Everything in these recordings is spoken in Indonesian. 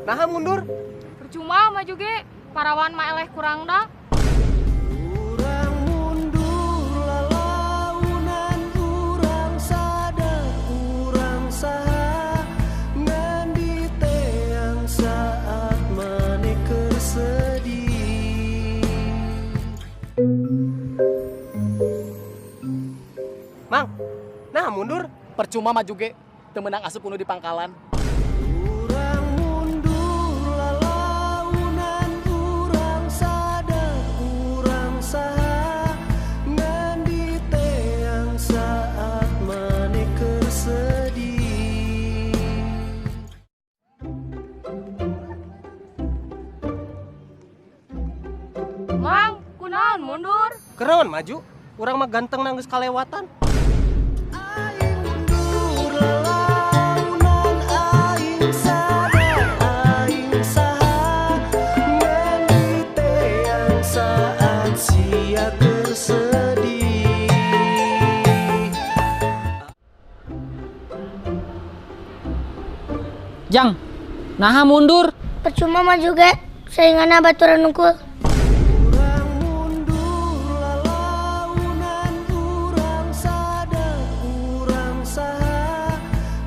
Nah mundur. Percuma maju ge, parawan mah eleh kurang dah. Urang mundur lalaunan urang sadar urang saha ngan diteang saat maneh keur sedih. Mang, nah mundur. Percuma maju ge, teu meunang asup unu di pangkalan. Urang mundur lalaunan urang sadar urang saha ngan diteang saat maneh keur sedih. Mang, kunaon mundur? Keron maju. Urang mah ganteng nanggeus kalewatan. Aing mundur lalaunan aing sadar aing saha ngan diteang saat sia keur sedih. Jang, naha mundur. Percuma maju ge, sainganna baturan nungkul. Urang mundur lalaunan urang sadar urang saha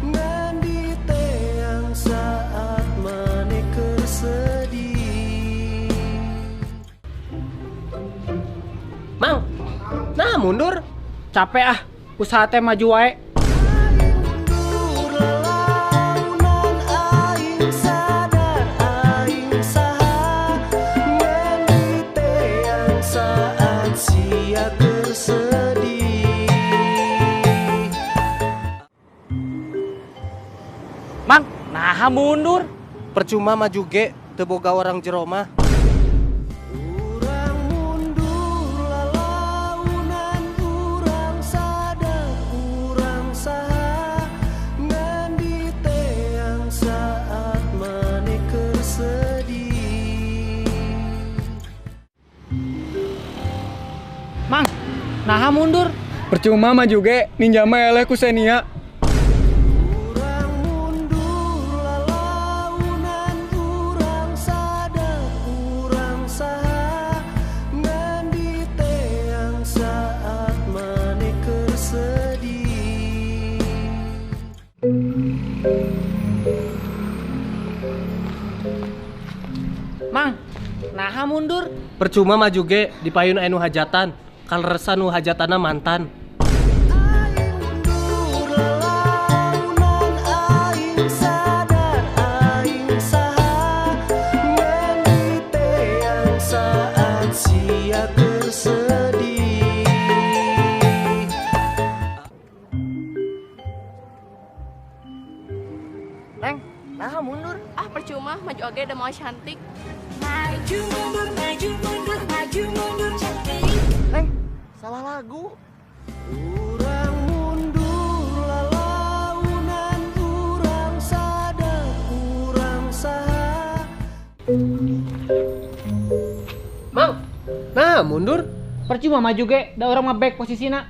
ngan diteang saat maneh keur sedih. Mang, nah mundur. Capek ah, usaha teh maju wae. Aing mundur lalaunan aing sadar aing saha ngan diteang saat sia keur sedih. Mang, naha mundur. Percuma maju ge, teu boga orang jero mah. Urang mundur lalaunan urang sadar urang saha ngan diteang saat maneh keur sedih. Mang, naha mundur. Percuma mah juga ninja mah eleh ku Senia. Urang mundur lalaunan urang sadar urang saha ngan diteang saat maneh keur sedih. Mang, naha mundur. Percuma maju ge dipayun anu hajatan. Kaleresan nu hajatana mantan. Aing mundur lalaunan aing sadar aing saha ngan diteang saat sia keur sedih. Leng, naha mundur. Ah percuma, maju age udah mau cantik. Maju mundur cantik. Leng, salah lagu. Urang mundur lalaunan urang sadar urang saha. Mang, nah mundur. Percuma maju ge, da urang mah back posisina.